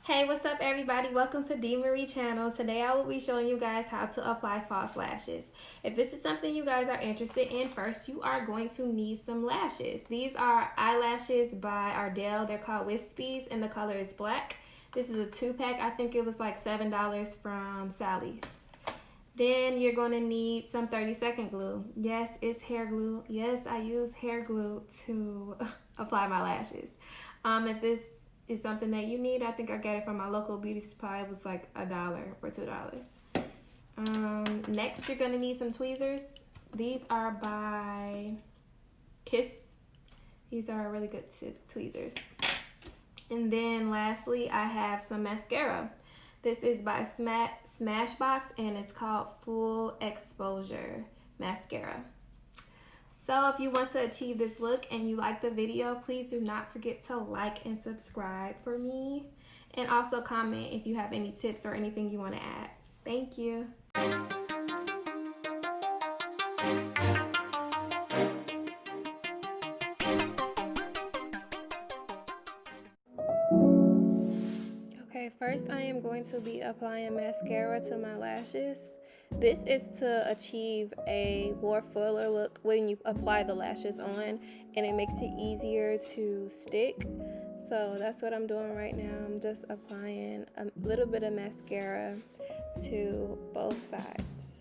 Hey, what's up everybody? Welcome to MARIEE channel. Today I will be showing you guys how to apply false lashes. If this is something you guys are interested in, first you are going to need some lashes. These are eyelashes by Ardell. They're called Wispies and the color is black. This is a 2-pack. I think it was like $7 from Sally's. Then you're going to need some 30-second glue. Yes, it's hair glue. Yes, I use hair glue to apply my lashes. If this is something that you need, I think I got it from my local beauty supply. It was like $1 or $2. Next, you're going to need some tweezers. These are by Kiss. These are really good tweezers. And then lastly, I have some mascara. This is by Smashbox and it's called Full Exposure Mascara. So if you want to achieve this look and you like the video, please do not forget to like and subscribe for me. And also comment if you have any tips or anything you want to add. Thank you. Okay, first I am going to be applying mascara to my lashes. This is to achieve a more fuller look when you apply the lashes on, and it makes it easier to stick. So that's what I'm doing right now. I'm just applying a little bit of mascara to both sides.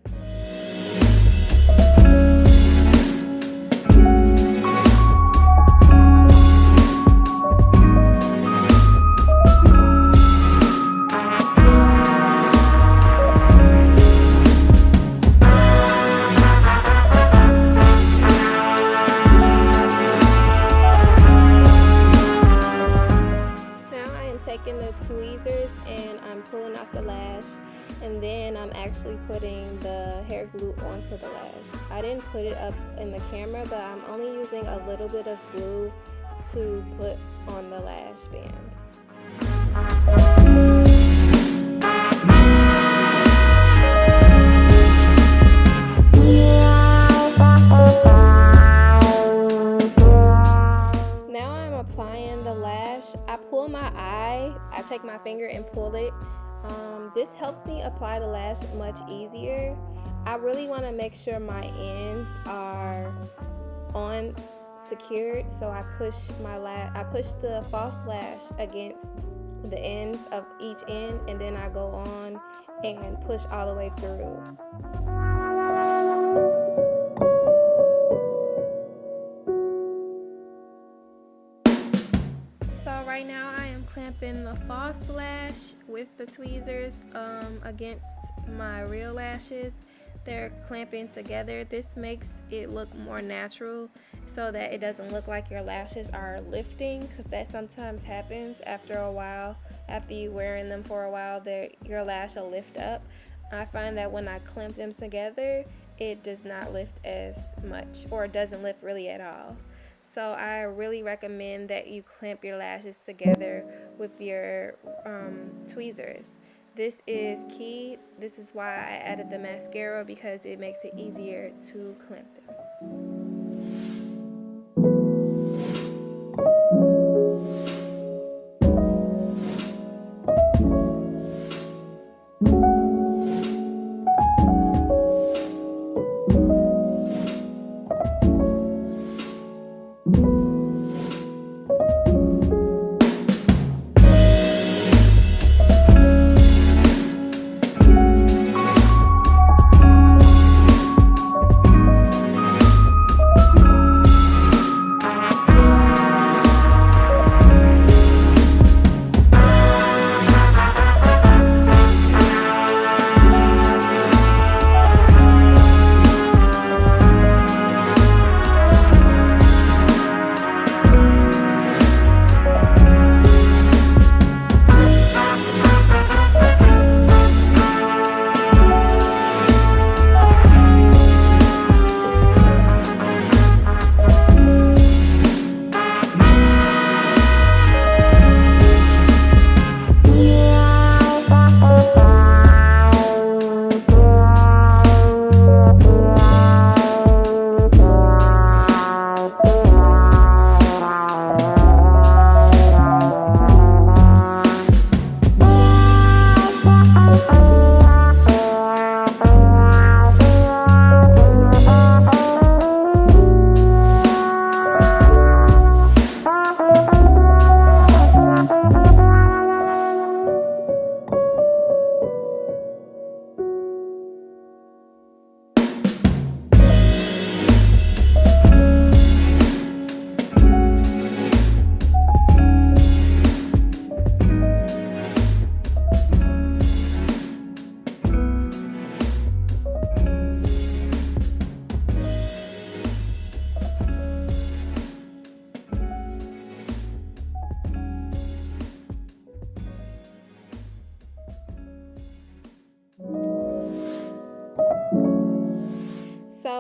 Taking the tweezers and I'm pulling off the lash, and then I'm actually putting the hair glue onto the lash. I didn't put it up in the camera, but I'm only using a little bit of glue to put on the lash band. I pull my eye, I take my finger and pull it. This helps me apply the lash much easier. I really want to make sure my ends are on secured, so I push the false lash against the ends of each end, and then I go on and push all the way through. Right now I am clamping the false lash with the tweezers against my real lashes. They're clamping together. This makes it look more natural so that it doesn't look like your lashes are lifting, because that sometimes happens after a while. After you wearing them for a while, your lash will lift up. I find that when I clamp them together, it does not lift as much, or it doesn't lift really at all. So I really recommend that you clamp your lashes together with your tweezers. This is key. This is why I added the mascara, because it makes it easier to clamp them.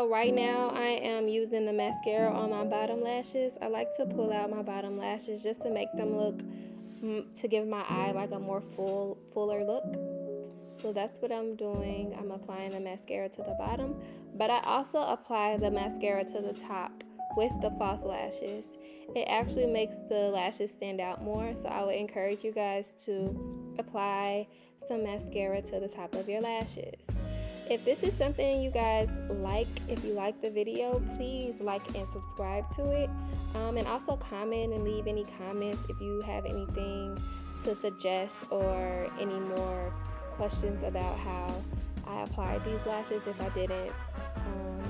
So right now I am using the mascara on my bottom lashes. I like to pull out my bottom lashes just to make them look, to give my eye like a more fuller look. So that's what I'm doing. I'm applying the mascara to the bottom, but I also apply the mascara to the top with the false lashes. It actually makes the lashes stand out more, so I would encourage you guys to apply some mascara to the top of your lashes. If this is something you guys like, if you like the video, please like and subscribe to it. And also comment and leave any comments if you have anything to suggest or any more questions about how I applied these lashes if I didn't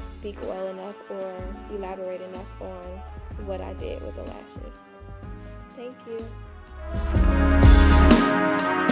speak well enough or elaborate enough on what I did with the lashes. Thank you.